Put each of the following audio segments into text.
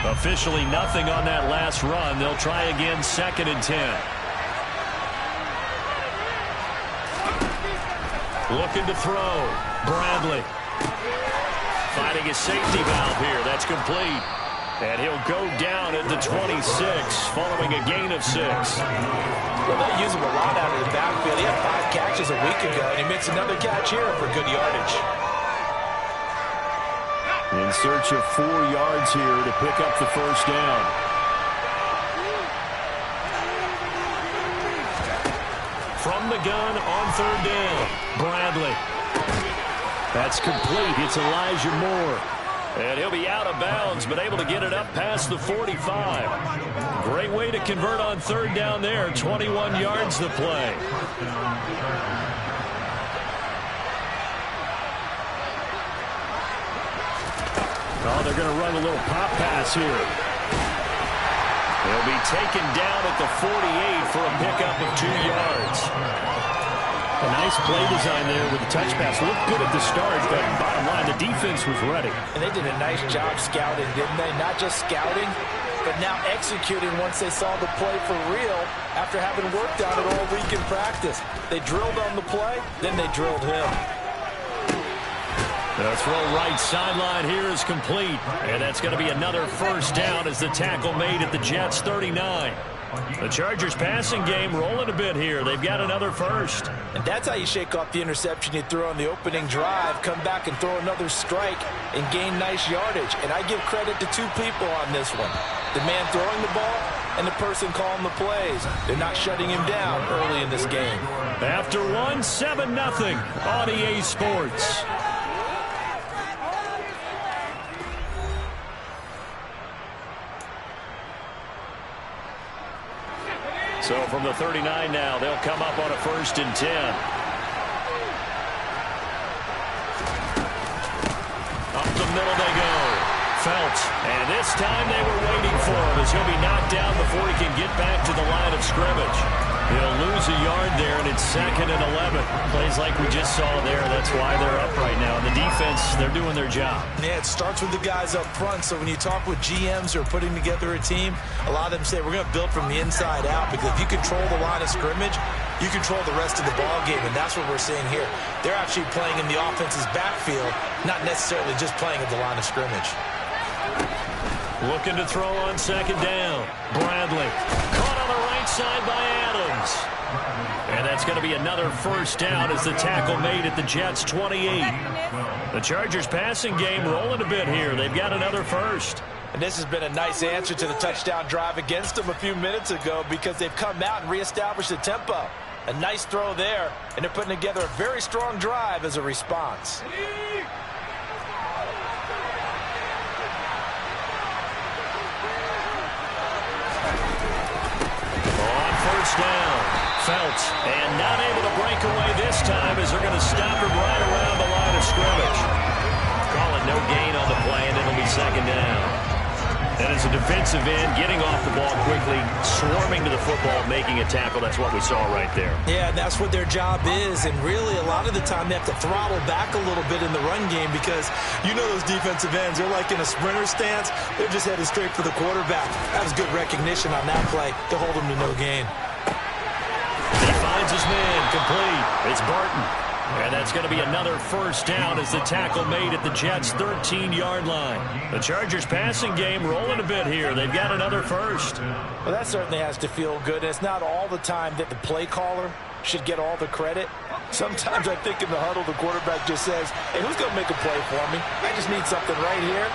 Officially nothing on that last run. They'll try again, 2nd and 10. Looking to throw. Bradley. Finding his safety valve here. That's complete. And he'll go down at the 26 following a gain of 6. Well, they use him a lot out of the backfield. He had 5 catches a week ago, and he makes another catch here for good yardage. In search of 4 yards here to pick up the first down. From the gun on 3rd down, Bradley. That's complete. It's Elijah Moore. And he'll be out of bounds, but able to get it up past the 45. Great way to convert on 3rd down there. 21 yards the play. Oh, they're going to run a little pop pass here. He'll be taken down at the 48 for a pickup of 2 yards. A nice play design there with the touch pass. Looked good at the start, but bottom line, the defense was ready. And they did a nice job scouting, didn't they? Not just scouting, but now executing once they saw the play for real after having worked on it all week in practice. They drilled on the play, then they drilled him. The throw right sideline here is complete. And that's going to be another first down as the tackle made at the Jets' 39. The Chargers passing game rolling a bit here. They've got another first. And that's how you shake off the interception you threw on the opening drive, come back and throw another strike and gain nice yardage. And I give credit to 2 people on this one. The man throwing the ball and the person calling the plays. They're not shutting him down early in this game. After 7-0 on EA Sports. So from the 39 now, they'll come up on a 1st and 10. Up the middle they go. Felts. And this time they were waiting for him as he'll be knocked down before he can get back to the line of scrimmage. He'll lose a yard there, and it's 2nd and 11. Plays like we just saw there. That's why they're up right now. And the defense, they're doing their job. Yeah, it starts with the guys up front. So when you talk with GMs who are putting together a team, a lot of them say we're going to build from the inside out, because if you control the line of scrimmage, you control the rest of the ball game, and that's what we're seeing here. They're actually playing in the offense's backfield, not necessarily just playing at the line of scrimmage. Looking to throw on 2nd down. Bradley. Caught on the right side by Adams. And that's going to be another first down as the tackle made at the Jets' 28. The Chargers passing game rolling a bit here. They've got another first. And this has been a nice answer to the touchdown drive against them a few minutes ago, because they've come out and reestablished the tempo. A nice throw there, and they're putting together a very strong drive as a response. First down. Felts. And not able to break away this time as they're going to stop him right around the line of scrimmage. Call it no gain on the play, and it'll be 2nd down. And as a defensive end, getting off the ball quickly, swarming to the football, making a tackle. That's what we saw right there. Yeah, that's what their job is. And really, a lot of the time, they have to throttle back a little bit in the run game, because you know those defensive ends, they're like in a sprinter stance. They're just headed straight for the quarterback. That was good recognition on that play to hold him to no gain. He finds his man, complete. It's Barton. And that's going to be another first down as the tackle made at the Jets' 13-yard line. The Chargers passing game rolling a bit here. They've got another first. Well, that certainly has to feel good. It's not all the time that the play caller should get all the credit. Sometimes I think in the huddle, the quarterback just says, hey, who's going to make a play for me? I just need something right here.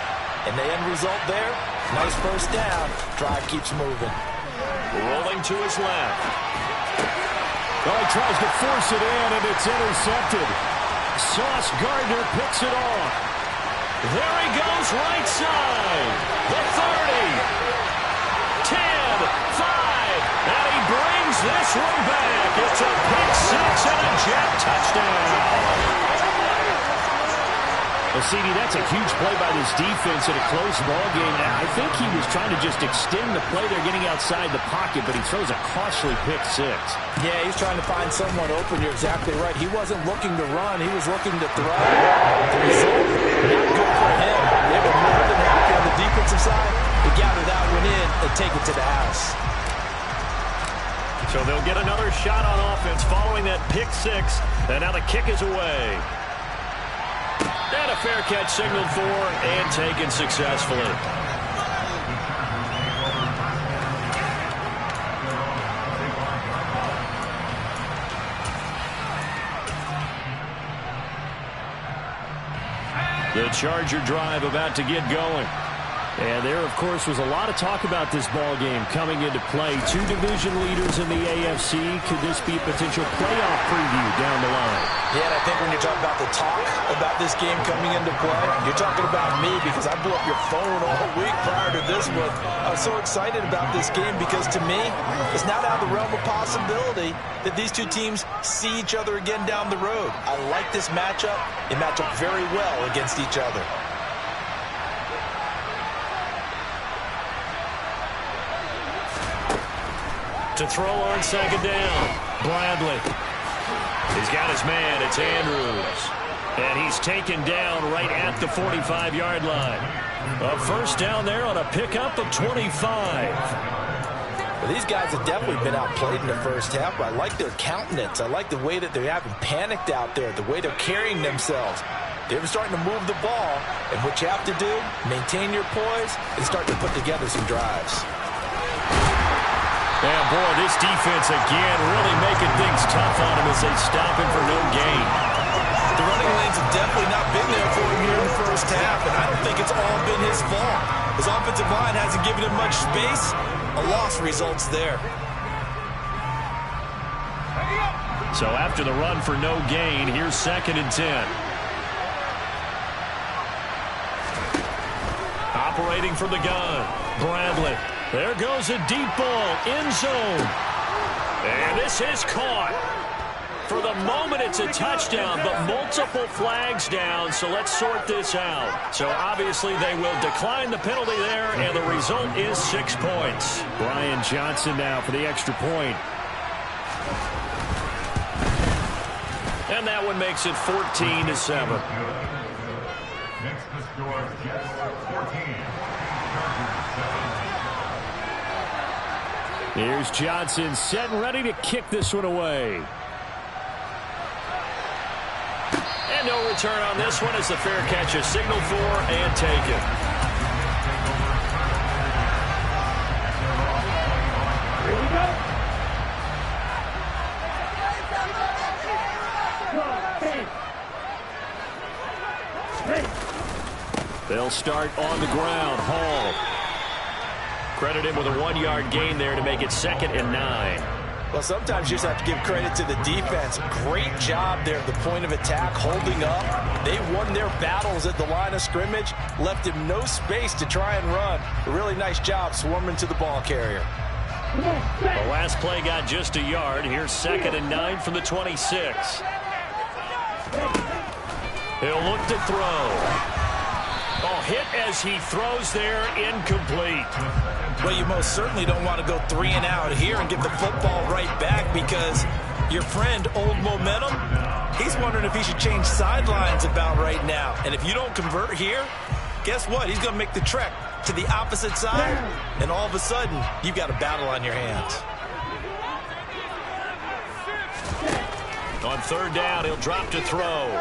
And the end result there, nice first down. Drive keeps moving. Rolling to his left. Oh, he tries to force it in, and it's intercepted. Sauce Gardner picks it off. There he goes, right side. The 30. 10, 5. And he brings this one back. It's a pick six and a Jet touchdown. Well, CD, that's a huge play by this defense in a close ball game. I think he was trying to just extend the play. They're getting outside the pocket, but he throws a costly pick six. Yeah, he's trying to find someone open. You're exactly right. He wasn't looking to run. He was looking to throw. The result, not good for him. They were more than happy on the defensive side to So they'll get another shot on offense following that pick six. And now the kick is away. And a fair catch signaled for and taken successfully. The Charger drive about to get going. And there, of course, was a lot of talk about this ball game coming into play. Two division leaders in the AFC. Could this be a potential playoff preview down the line? Yeah, and I think when you're talking about the talk about this game coming into play, you're talking about me because I blew up your phone all week prior to this one. I was so excited about this game because, to me, it's not out of the realm of possibility that these two teams see each other again down the road. I like this matchup. They match up very well against each other. To throw on second down, Bradley. He's got his man. It's Andrews. And he's taken down right at the 45-yard line. A first down there on a pickup of 25. Well, these guys have definitely been outplayed in the first half, but I like their countenance. I like the way that they're having panicked out there, the way they're carrying themselves. They're starting to move the ball, and what you have to do, maintain your poise and start to put together some drives. And, boy, this defense, again, really making things tough on him as they stop him for no gain. The running lanes have definitely not been there for him here in the first half, and I don't think it's all been his fault. His offensive line hasn't given him much space. A loss results there. So after the run for no gain, here's 2nd and 10. Operating from the gun, Bradley. There goes a deep ball, end zone. And this is caught. For the moment, it's a touchdown, but multiple flags down, so let's sort this out. So obviously they will decline the penalty there, and the result is 6 points. Brian Johnson now for the extra point. And that one makes it 14-7. Next to score, Jets 14. Here's Johnson set and ready to kick this one away. And no return on this one as the fair catch is signaled for and taken. Here we go. They'll start on the ground. Hall. Credit him with a 1-yard gain there to make it 2nd and 9. Well, sometimes you just have to give credit to the defense. Great job there at the point of attack, holding up. They won their battles at the line of scrimmage, left him no space to try and run. A really nice job swarming to the ball carrier. The last play got just a yard. Here's 2nd and 9 from the 26. He'll look to throw. Oh, hit as he throws there, incomplete. Well, you most certainly don't want to go 3 and out here and get the football right back because your friend, Old Momentum, he's wondering if he should change sidelines about right now. And if you don't convert here, guess what? He's going to make the trek to the opposite side, and all of a sudden, you've got a battle on your hands. On 3rd down, he'll drop to throw.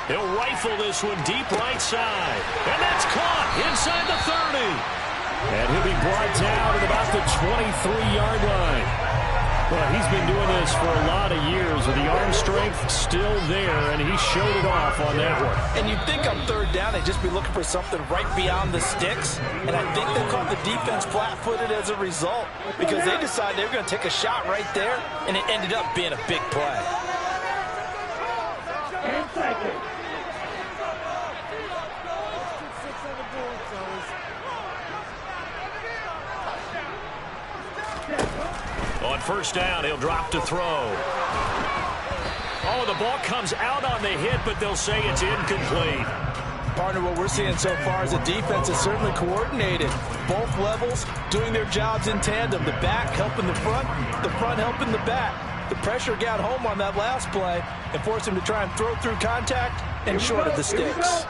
He'll rifle this one deep right side. And that's caught inside the 30. And he'll be brought down at about the 23-yard line. Well, he's been doing this for a lot of years with the arm strength still there, and he showed it off on that one. And you'd think on 3rd down they'd just be looking for something right beyond the sticks. And I think they caught the defense flat-footed as a result because they decided they were going to take a shot right there, and it ended up being a big play. And second. On 1st down, he'll drop to throw. Oh, the ball comes out on the hit, but they'll say it's incomplete. Partner, what we're seeing so far is the defense is certainly coordinated. Both levels doing their jobs in tandem. The back helping the front helping the back. The pressure got home on that last play and forced him to try and throw through contact and short of the sticks.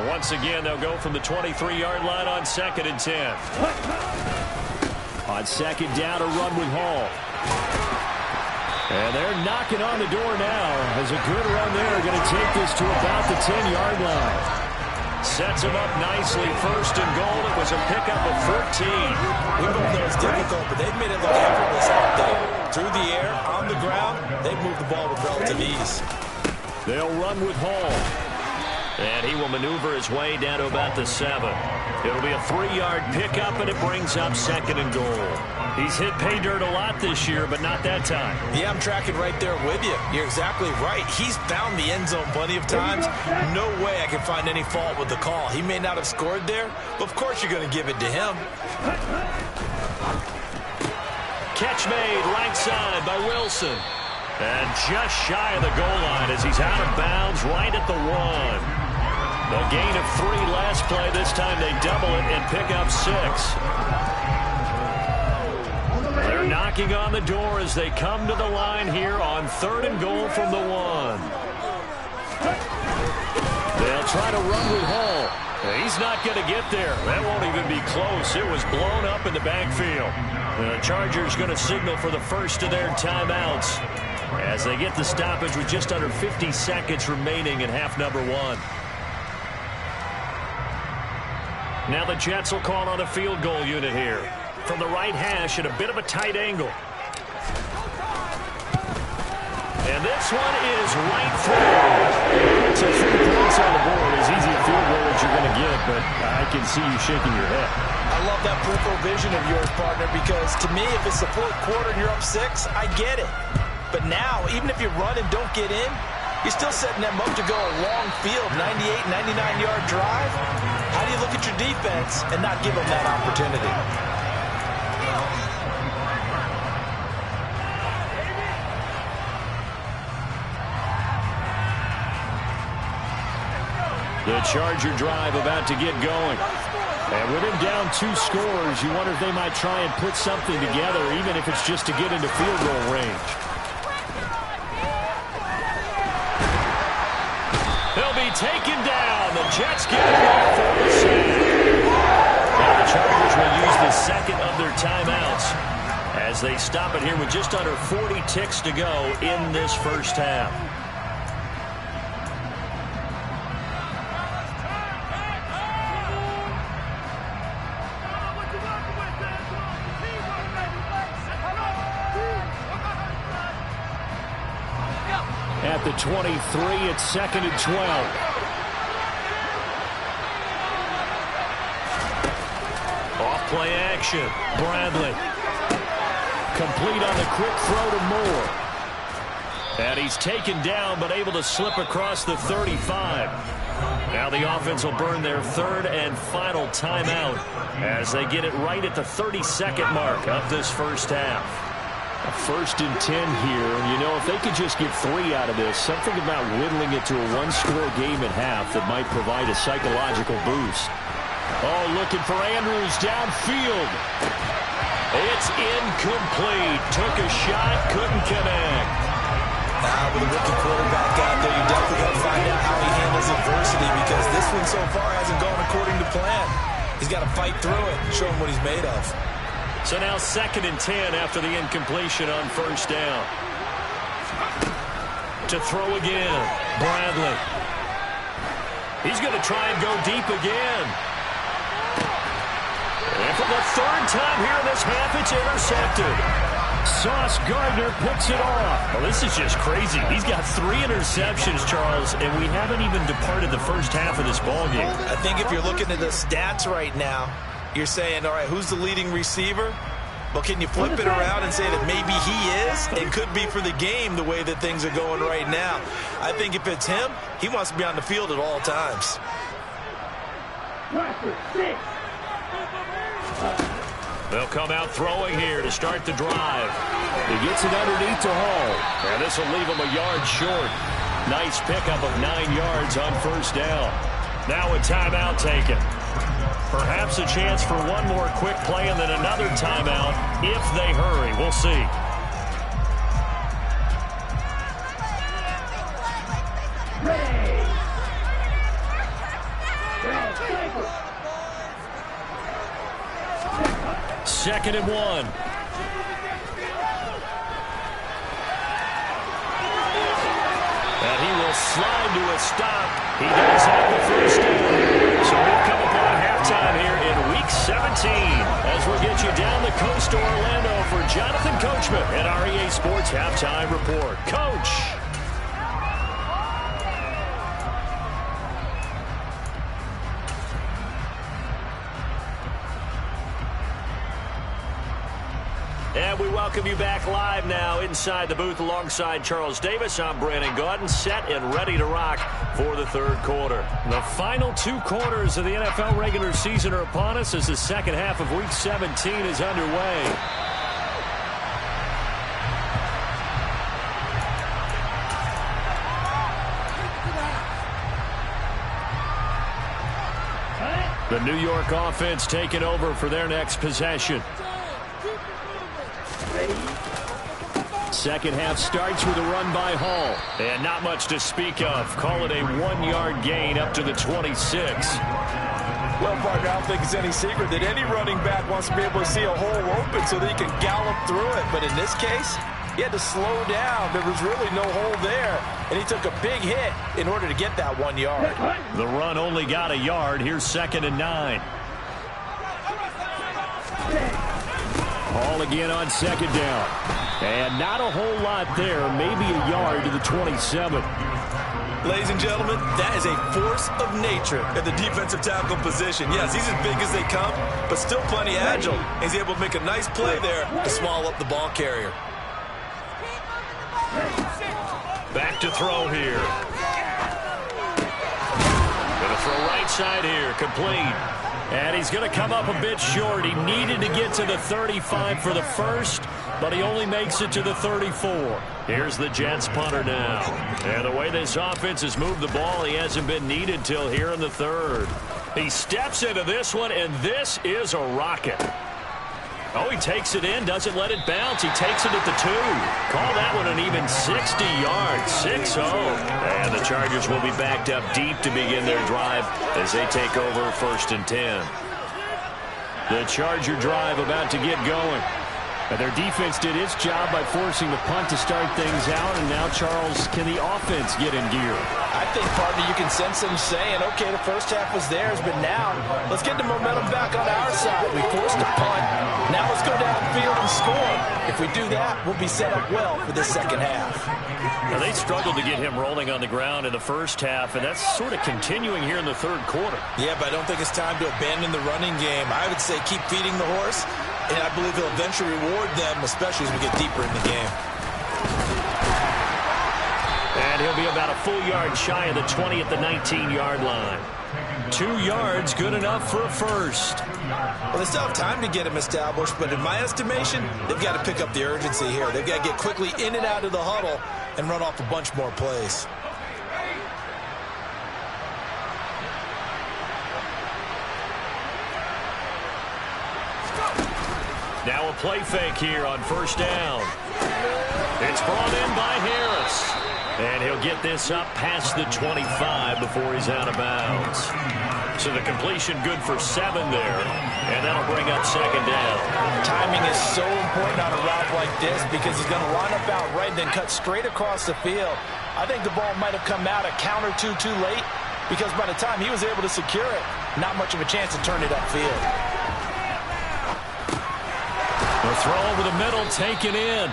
Once again, they'll go from the 23-yard line on 2nd and 10. On second down, a run with Hall. And they're knocking on the door now as a good run there. Going to take this to about the 10-yard line. Sets him up nicely. First and goal. It was a pickup of 14. We both know it's difficult, but they've made it look effortless out there. Through the air, on the ground, they've moved the ball with relative ease. They'll run with Hall. And he will maneuver his way down to about the 7. It'll be a 3-yard pickup, and it brings up second and goal. He's hit pay dirt a lot this year, but not that time. Yeah, I'm tracking right there with you. You're exactly right. He's found the end zone plenty of times. No way I can find any fault with the call. He may not have scored there, but of course you're going to give it to him. Catch made right side by Wilson. And just shy of the goal line as he's out of bounds right at the 1. A gain of 3 last play. This time they double it and pick up 6. They're knocking on the door as they come to the line here on 3rd and goal from the 1. They'll try to run with Hall. He's not going to get there. That won't even be close. It was blown up in the backfield. The Chargers going to signal for the first of their timeouts as they get the stoppage with just under 50 seconds remaining in half number 1. Now the Jets will call on a field goal unit here. From the right hash at a bit of a tight angle. And this one is right through. So 3 points on the board. As easy a field goal as you're going to get, but I can see you shaking your head. I love that peripheral vision of yours, partner, because to me, if it's the 4th quarter and you're up 6, I get it. But now, even if you run and don't get in, you're still setting them up to go a long field, 98, 99-yard drive. How do you look at your defense and not give them that opportunity? The Charger drive about to get going. And with him down 2 scores, you wonder if they might try and put something together, even if it's just to get into field goal range. He'll be taken down. The Jets get it off for the sack. Now the Chargers will use the second of their timeouts as they stop it here with just under 40 ticks to go in this first half. At the 23, it's 2nd and 12. Off play action. Bradley. Complete on the quick throw to Moore. And he's taken down but able to slip across the 35. Now the offense will burn their 3rd and final timeout as they get it right at the 32nd mark of this first half. A 1st and 10 here, and you know, if they could just get 3 out of this, something about whittling it to a 1-score game at half that might provide a psychological boost. Oh, looking for Andrews downfield. It's incomplete. Took a shot, couldn't connect. Now, with a rookie quarterback out there, you definitely got to find out how he handles adversity, because this one so far hasn't gone according to plan. He's got to fight through it and show him what he's made of. So now 2nd and 10 after the incompletion on 1st down. To throw again, Bradley. He's going to try and go deep again. And for the 3rd time here in this half, it's intercepted. Sauce Gardner picks it off. Well, this is just crazy. He's got 3 interceptions, Charles, and we haven't even departed the first half of this ballgame. I think if you're looking at the stats right now, you're saying, all right, who's the leading receiver? Well, can you flip it around and say that maybe he is and could be for the game the way that things are going right now? I think if it's him, he wants to be on the field at all times. They'll come out throwing here to start the drive. He gets it underneath to Hall. And this will leave him a yard short. Nice pickup of 9 yards on 1st down. Now a timeout taken. Perhaps a chance for one more quick play and then another timeout if they hurry. We'll see. 2nd and 1. And he will slide to a stop. He does have the first down. So we've come upon halftime here in Week 17 as we'll get you down the coast to Orlando for Jonathan Coachman at our EA Sports Halftime Report. Coach. And we welcome you back live now inside the booth alongside Charles Davis. I'm Brandon Gaudin, set and ready to rock for the third quarter. The final 2 quarters of the NFL regular season are upon us as the second half of Week 17 is underway. The New York offense taking over for their next possession. Second half starts with a run by Hall. And not much to speak of. Call it a 1-yard gain up to the 26. Well, partner, I don't think it's any secret that any running back wants to be able to see a hole open so that he can gallop through it. But in this case, he had to slow down. There was really no hole there. And he took a big hit in order to get that 1 yard. The run only got a yard. Here's 2nd and 9. Hall again on 2nd down. And not a whole lot there. Maybe a yard to the 27. Ladies and gentlemen, that is a force of nature at the defensive tackle position. Yes, he's as big as they come, but still plenty agile. He's able to make a nice play there to small up the ball carrier. Back to throw here. Gonna throw right side here, complete. And he's going to come up a bit short. He needed to get to the 35 for the first, but he only makes it to the 34. Here's the Jets punter now. And the way this offense has moved the ball, he hasn't been needed till here in the third. He steps into this one, and this is a rocket. Oh, he takes it in, doesn't let it bounce. He takes it at the 2. Call that one an even 60 yards, 6-0. And the Chargers will be backed up deep to begin their drive as they take over 1st and 10. The Charger drive about to get going. And their defense did its job by forcing the punt to start things out. And now, Charles, can the offense get in gear? I think, partner, you can sense them saying, okay, the first half was theirs, but now let's get the momentum back on our side. We forced a punt. Now let's go downfield and score. If we do that, we'll be set up well for this second half. Now, they struggled to get him rolling on the ground in the first half, and that's sort of continuing here in the third quarter. Yeah, but I don't think it's time to abandon the running game. I would say keep feeding the horse, and I believe he'll eventually reward them, especially as we get deeper in the game. And he'll be about a full yard shy of the 20 at the 19-yard line. 2 yards, good enough for a first. Well, they still have time to get him established, but in my estimation, they've got to pick up the urgency here. They've got to get quickly in and out of the huddle and run off a bunch more plays. Now a play fake here on 1st down. It's brought in by Harris. And he'll get this up past the 25 before he's out of bounds. So the completion good for 7 there. And that'll bring up 2nd down. Timing is so important on a route like this because he's going to line up out right and then cut straight across the field. I think the ball might have come out a count or two too late because by the time he was able to secure it, not much of a chance to turn it upfield. The throw over the middle, taken in.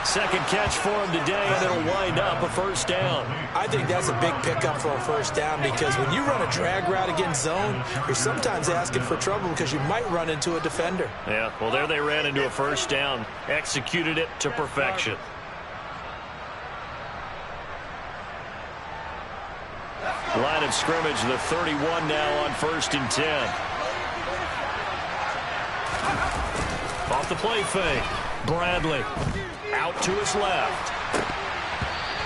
Second catch for him today, and it'll wind up a 1st down. I think that's a big pickup for a 1st down because when you run a drag route against zone, you're sometimes asking for trouble because you might run into a defender. Yeah, well, there they ran into a 1st down. Executed it to perfection. Line of scrimmage, the 31 now on 1st and 10. Off the play fake. Bradley out to his left.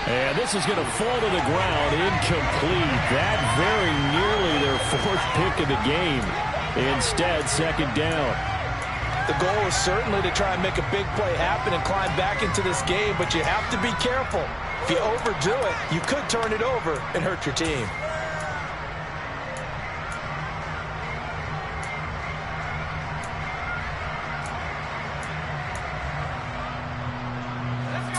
And this is going to fall to the ground, incomplete. That very nearly their 4th pick of the game. Instead, 2nd down. The goal is certainly to try and make a big play happen and climb back into this game, but you have to be careful. If you overdo it, you could turn it over and hurt your team.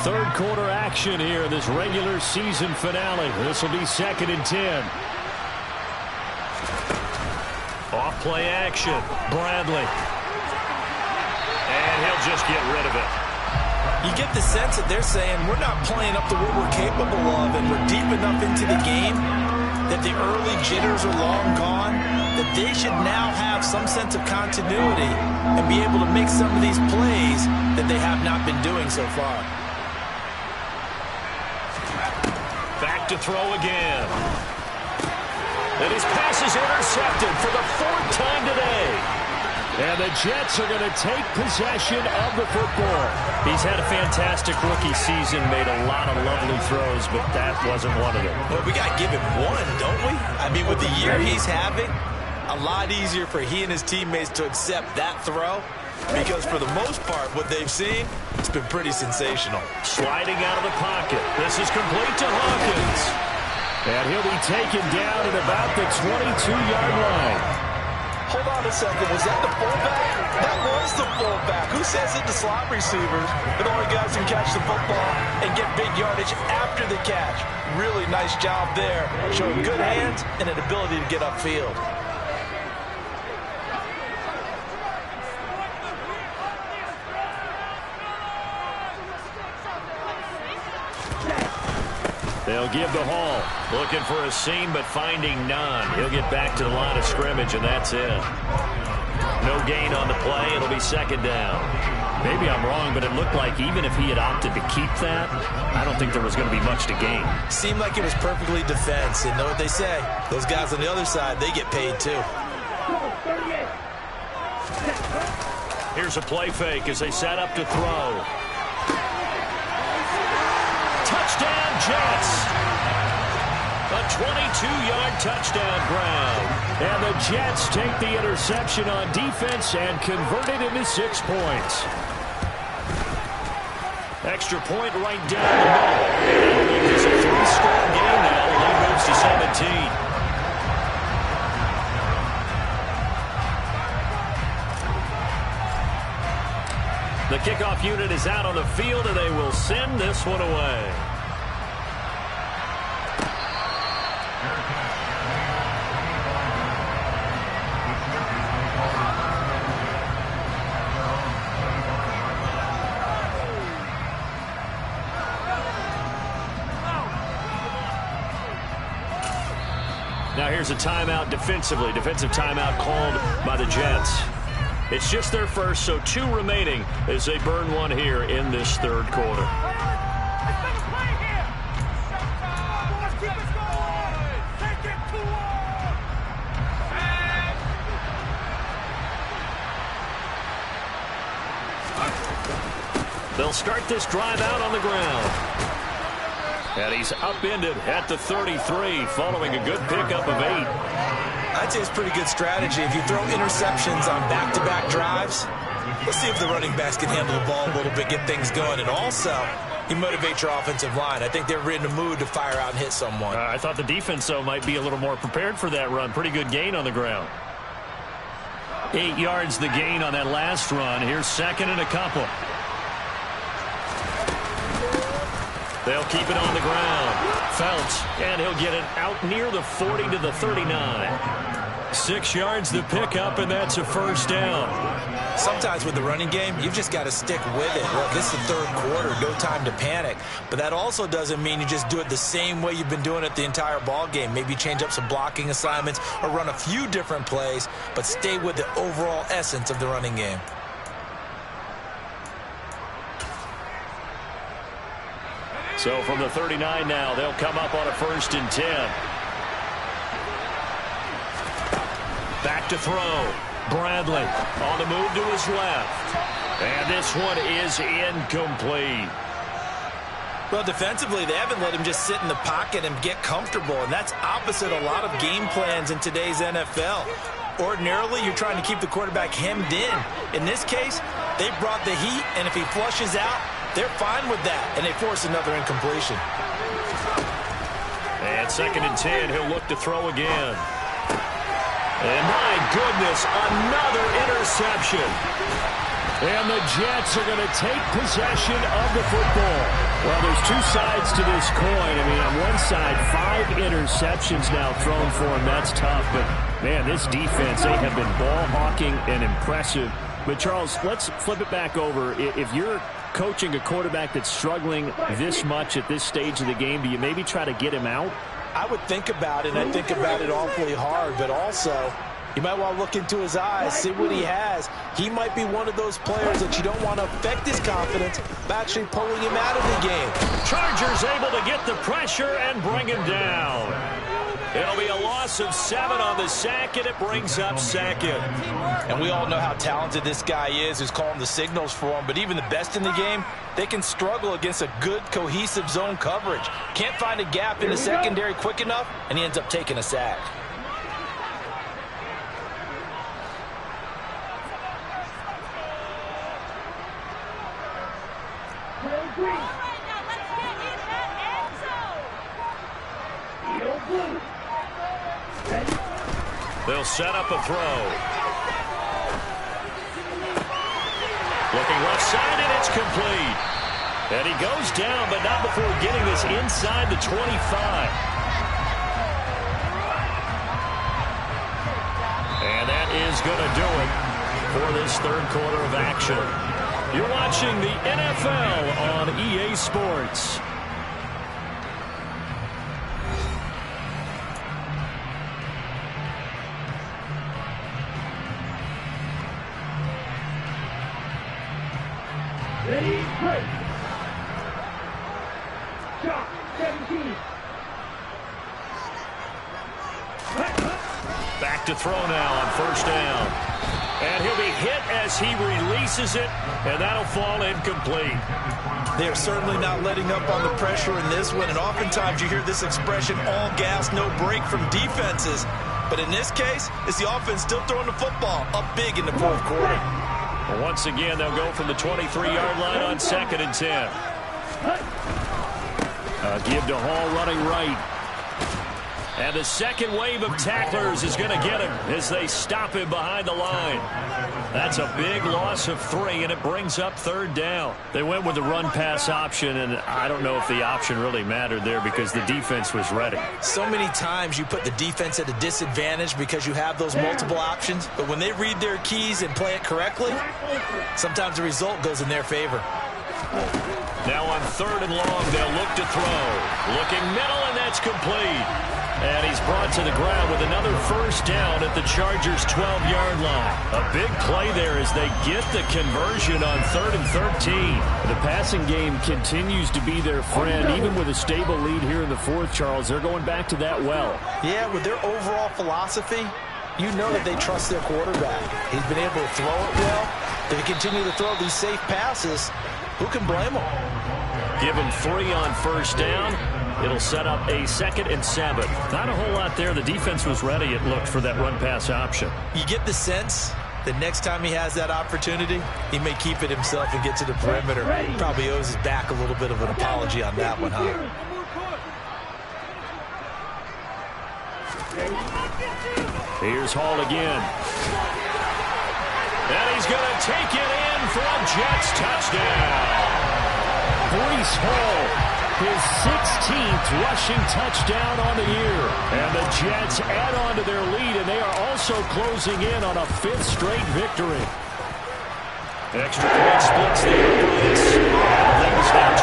third quarter action here in this regular season finale. This will be 2nd and 10. Off play action. Bradley. And he'll just get rid of it. You get the sense that they're saying we're not playing up to what we're capable of, and we're deep enough into the game that the early jitters are long gone, that they should now have some sense of continuity and be able to make some of these plays that they have not been doing so far. Back to throw again. And his pass is intercepted for the 4th time today. And the Jets are going to take possession of the football. He's had a fantastic rookie season, made a lot of lovely throws, but that wasn't one of them. Well, we got to give him one, don't we? I mean, with the year he's having, a lot easier for he and his teammates to accept that throw, because for the most part, what they've seen, it's been pretty sensational. Sliding out of the pocket. This is complete to Hawkins. And he'll be taken down at about the 22-yard line. Hold on a second. Was that the fullback? That was the fullback. Who says it to slot receivers? The only guys who can catch the football and get big yardage after the catch. Really nice job there. Showing good hands and an ability to get upfield. They'll give the Hall. Looking for a seam, but finding none. He'll get back to the line of scrimmage, and that's it. No gain on the play. It'll be 2nd down. Maybe I'm wrong, but it looked like even if he had opted to keep that, I don't think there was going to be much to gain. Seemed like it was perfectly defense. And know what they say? Those guys on the other side, they get paid too. Here's a play fake as they set up to throw. Touchdown, Jets. A 22-yard touchdown ground. And the Jets take the interception on defense and convert it into 6 points. Extra point right down the middle. It's a 3-score game now. The lead moves to 17. The kickoff unit is out on the field, and they will send this one away. Now here's a timeout defensively. Defensive timeout called by the Jets. It's just their first, so 2 remaining as they burn one here in this 3rd quarter. They'll start this drive out on the ground. And he's upended at the 33 following a good pickup of 8. I'd say it's pretty good strategy. If you throw interceptions on back-to-back drives, let's see if the running backs can handle the ball a little bit, get things going. And also, you motivate your offensive line. I think they're in the mood to fire out and hit someone. I thought the defense, though, might be a little more prepared for that run. Pretty good gain on the ground. 8 yards the gain on that last run. Here's 2nd and a couple. They'll keep it on the ground. Phelps, and he'll get it out near the 40 to the 39. 6 yards the pickup, and that's a 1st down. Sometimes with the running game, you've just got to stick with it. Look, this is the 3rd quarter, no time to panic. But that also doesn't mean you just do it the same way you've been doing it the entire ball game. Maybe change up some blocking assignments or run a few different plays, but stay with the overall essence of the running game. So from the 39 now, they'll come up on a 1st and 10. Back to throw. Bradley on the move to his left. And this one is incomplete. Well, defensively, they haven't let him just sit in the pocket and get comfortable, and that's opposite a lot of game plans in today's NFL. Ordinarily, you're trying to keep the quarterback hemmed in. In this case, they brought the heat, and if he flushes out, they're fine with that, and they force another incompletion. And 2nd and 10, he'll look to throw again. And my goodness, another interception. And the Jets are going to take possession of the football. Well, there's two sides to this coin. I mean, on one side, 5 interceptions now thrown for him. That's tough. But, man, this defense, they have been ball hawking and impressive. But, Charles, let's flip it back over. If you're coaching a quarterback that's struggling this much at this stage of the game, do you maybe try to get him out? I would think about it, and I think about it awfully hard. But also, you might want to look into his eyes, see what he has. He might be one of those players that you don't want to affect his confidence by actually pulling him out of the game. Chargers able to get the pressure and bring him down. It'll be a loss of 7 on the sack, and it brings up 2nd. And we all know how talented this guy is who's calling the signals for him. But even the best in the game, they can struggle against a good, cohesive zone coverage. Can't find a gap in the secondary quick enough, and he ends up taking a sack. They'll set up a throw. Looking left side, and it's complete. And he goes down, but not before getting this inside the 25. And that is going to do it for this third quarter of action. You're watching the NFL on EA Sports. Ready, break. Shot, 17. Back to throw now on first down. And he'll be hit as he releases it, and that'll fall incomplete. They're certainly not letting up on the pressure in this one, and oftentimes you hear this expression, all gas, no break from defenses. But in this case, it's the offense still throwing the football up big in the fourth quarter. Well, once again, they'll go from the 23-yard line on 2nd and 10. Give to Hall running right. And the second wave of tacklers is going to get him as they stop him behind the line. That's a big loss of 3, and it brings up 3rd down. They went with the run-pass option, and I don't know if the option really mattered there because the defense was ready. So many times you put the defense at a disadvantage because you have those multiple options, but when they read their keys and play it correctly, sometimes the result goes in their favor. Now on 3rd and long, they'll look to throw. Looking middle, and that's complete. And he's brought to the ground with another first down at the Chargers' 12-yard line. A big play there as they get the conversion on 3rd and 13. The passing game continues to be their friend, even with a stable lead here in the 4th, Charles. They're going back to that well. Yeah, with their overall philosophy, you know that they trust their quarterback. He's been able to throw it well. If they continue to throw these safe passes, who can blame them? Give him 3 on first down. It'll set up a 2nd and 7. Not a whole lot there. The defense was ready, it looked, for that run-pass option. You get the sense that next time he has that opportunity, he may keep it himself and get to the perimeter. Probably owes his back a little bit of an apology on that one, huh? Here's Hall again. And he's going to take it in for a Jets touchdown. Breece Hall, his 16th rushing touchdown on the year. And the Jets add on to their lead, and they are also closing in on a 5th straight victory. Extra point splits the opponents. The lead is now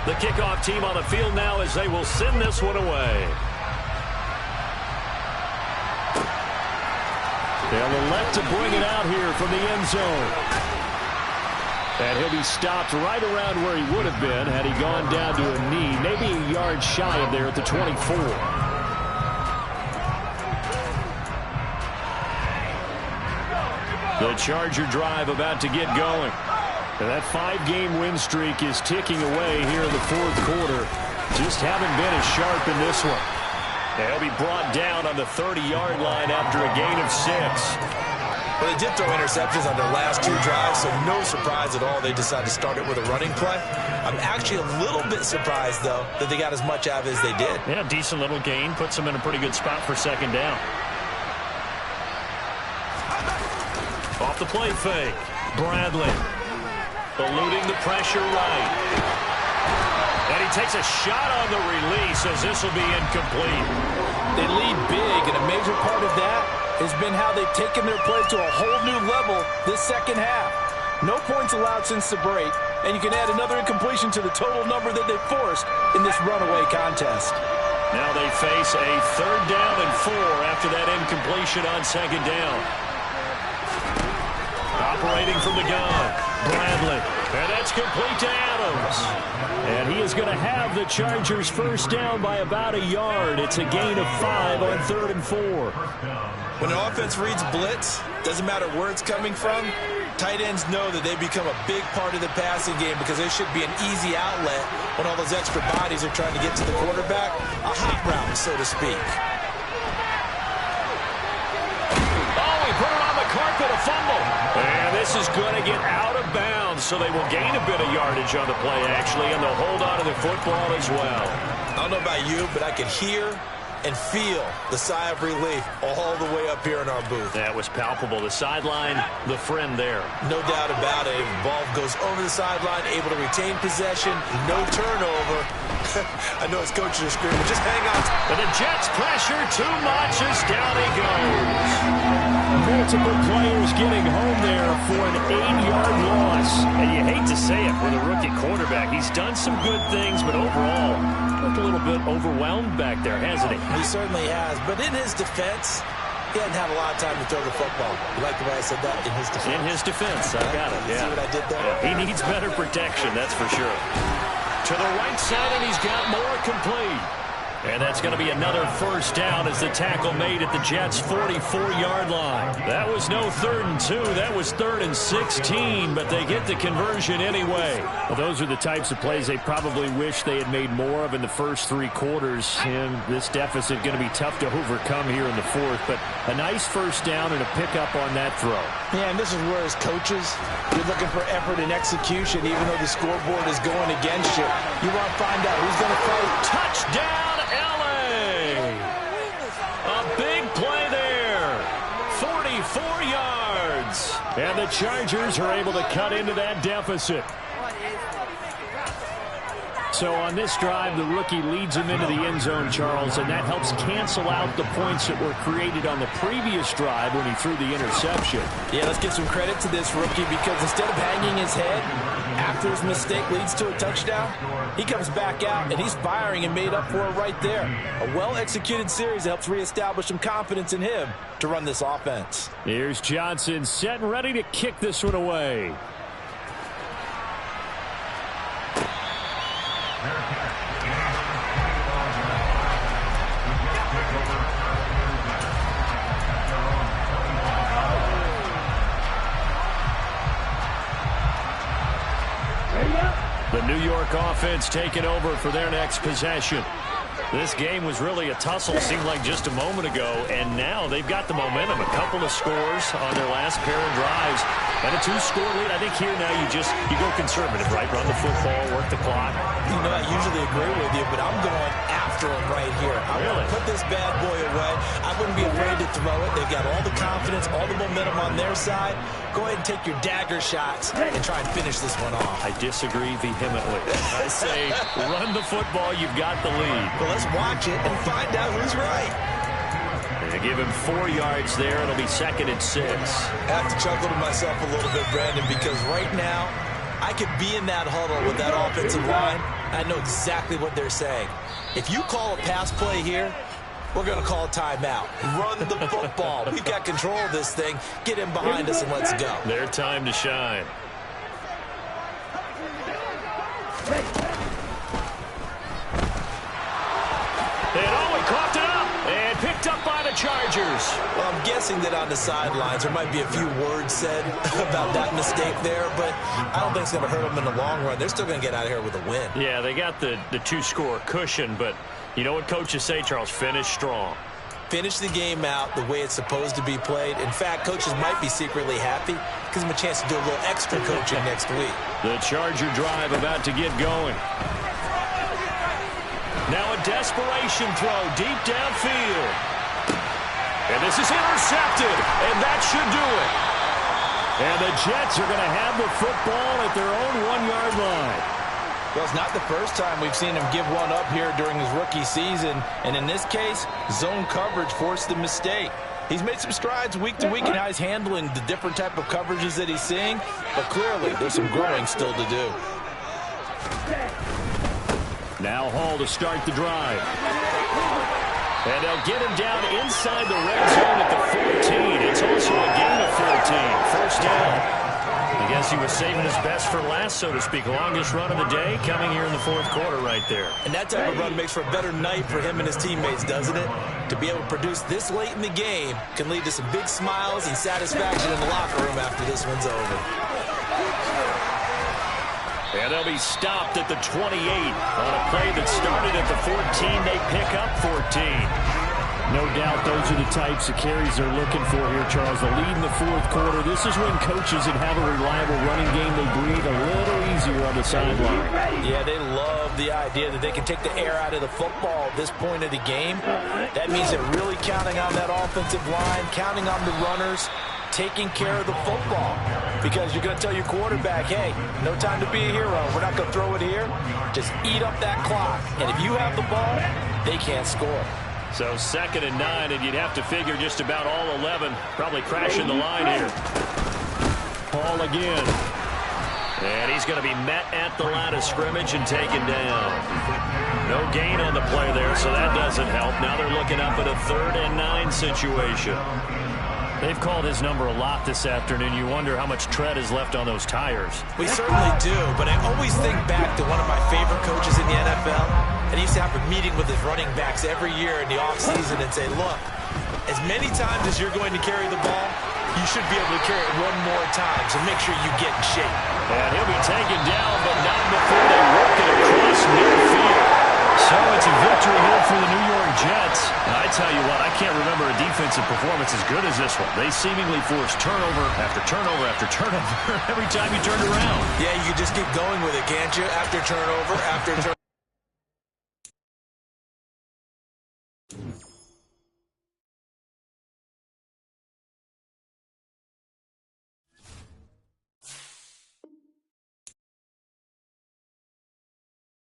24. The kickoff team on the field now as they will send this one away. They'll elect to bring it out here from the end zone. And he'll be stopped right around where he would have been had he gone down to a knee, maybe a yard shy of there at the 24. The Charger drive about to get going. And that 5-game win streak is ticking away here in the 4th quarter. Just haven't been as sharp in this one. They'll be brought down on the 30-yard line after a gain of 6. Well, they did throw interceptions on their last 2 drives, so no surprise at all they decided to start it with a running play. I'm actually a little bit surprised, though, that they got as much out of it as they did. Yeah, decent little gain. Puts them in a pretty good spot for second down. Off the play fake. Bradley eluding the pressure right. And he takes a shot on the release as this will be incomplete. They lead big, and a major part of that has been how they've taken their play to a whole new level this second half. No points allowed since the break, and you can add another incompletion to the total number that they forced in this runaway contest. Now they face a 3rd down and 4 after that incompletion on second down. Operating from the gun, Bradley. And that's complete to Adams. And he is going to have the Chargers first down by about a yard. It's a gain of 5 on 3rd and 4. When an offense reads blitz, doesn't matter where it's coming from, tight ends know that they become a big part of the passing game because they should be an easy outlet when all those extra bodies are trying to get to the quarterback. A hot route, so to speak. Oh, he put it on the carpet, a fumble. And this is going to get out of bounds, so they will gain a bit of yardage on the play, actually, and they'll hold on to the football as well. I don't know about you, but I could hear and feel the sigh of relief all the way up here in our booth. That was palpable. The sideline, the friend there. No doubt about it. The ball goes over the sideline, able to retain possession, no turnover. I know his coaches are screaming, just hang on. But the Jets pressure too much as down he goes. Multiple players getting home there for an 8-yard loss. And you hate to say it with a rookie quarterback. He's done some good things, but overall, looked a little bit overwhelmed back there, hasn't he? He certainly has. But in his defense, he hadn't had a lot of time to throw the football. You like the way I said that? In his defense. In his defense. I got it, yeah. See what I did there? Yeah, he needs better protection, that's for sure. To the right side, and he's got more complete. And that's going to be another first down as the tackle made at the Jets' 44-yard line. That was no 3rd and 2. That was 3rd and 16, but they get the conversion anyway. Well, those are the types of plays they probably wish they had made more of in the first 3 quarters. And this deficit going to be tough to overcome here in the 4th. But a nice first down and a pickup on that throw. Yeah, and this is where as coaches, you're looking for effort and execution, even though the scoreboard is going against you. You want to find out who's going to fight. Touchdown, L.A. A big play there. 44 yards. And the Chargers are able to cut into that deficit. So on this drive, the rookie leads him into the end zone, Charles, and that helps cancel out the points that were created on the previous drive when he threw the interception. Yeah, let's give some credit to this rookie because instead of hanging his head after his mistake leads to a touchdown, he comes back out and he's firing and made up for it right there. A well-executed series that helps reestablish some confidence in him to run this offense. Here's Johnson set and ready to kick this one away. The New York offense taking over for their next possession. This game was really a tussle, seemed like just a moment ago, and now they've got the momentum. A couple of scores on their last pair of drives, and a 2-score lead. I think here now you go conservative, right? Run the football, work the clock. You know, I usually agree with you, but I'm going after him right here. I want to put this bad boy away. I wouldn't be afraid to throw it. They've got all the confidence, all the momentum on their side. Go ahead and take your dagger shots and try and finish this one off. I disagree vehemently. I say run the football. You've got the lead. Well, let's watch it and find out who's right. They give him 4 yards there. It'll be 2nd and 6. I have to chuckle to myself a little bit, Brandon, because right now I could be in that huddle with that offensive line. I know exactly what they're saying. If you call a pass play here, we're going to call a timeout. Run the football. We've got control of this thing. Get him behind us and let's go. Their time to shine. And coughed it up and picked up by the Chargers. Well, I'm guessing that on the sidelines there might be a few words said about that mistake there, but I don't think it's going to hurt them in the long run. They're still going to get out of here with a win. Yeah, they got the 2-score cushion, but you know what coaches say, Charles? Finish strong. finish the game out the way it's supposed to be played. In fact, coaches might be secretly happy. Gives them a chance to do a little extra coaching next week. The Charger drive about to get going. Now a desperation throw deep downfield. And this is intercepted, and that should do it. And the Jets are going to have the football at their own 1-yard line. Well, it's not the first time we've seen him give one up here during his rookie season. And in this case, zone coverage forced the mistake. He's made some strides week to week in how he's handling the different type of coverages that he's seeing. But clearly, there's some growing still to do. Now Hall to start the drive. And they'll get him down inside the red zone at the 14. It's also a gain of 14. First down. I guess he was saving his best for last, so to speak. Longest run of the day coming here in the fourth quarter right there. And that type of run makes for a better night for him and his teammates, doesn't it? To be able to produce this late in the game can lead to some big smiles and satisfaction in the locker room after this one's over. And they'll be stopped at the 28 on a play that started at the 14. They pick up 14. No doubt those are the types of carries they're looking for here, Charles. The lead in the fourth quarter. This is when coaches that have a reliable running game, they breathe a little easier on the sideline. Yeah, they love the idea that they can take the air out of the football at this point of the game. That means they're really counting on that offensive line, counting on the runners, taking care of the football. Because you're going to tell your quarterback, hey, no time to be a hero. We're not going to throw it here. Just eat up that clock. And if you have the ball, they can't score. So 2nd and 9, and you'd have to figure just about all 11 probably crashing the line here. Hall again. And he's going to be met at the line of scrimmage and taken down. No gain on the play there, so that doesn't help. Now they're looking up at a 3rd and 9 situation. They've called his number a lot this afternoon. You wonder how much tread is left on those tires. We certainly do, but I always think back to one of my favorite coaches in the NFL. And he used to have a meeting with his running backs every year in the offseason and say, look, as many times as you're going to carry the ball, you should be able to carry it one more time, so make sure you get in shape. And he'll be taken down, but not before they work it across midfield. So it's a victory here for the New York Jets. And I tell you what, I can't remember a defensive performance as good as this one. They seemingly forced turnover after turnover after turnover every time you turned around. Yeah, you can just keep going with it, can't you? After turnover, after turnover.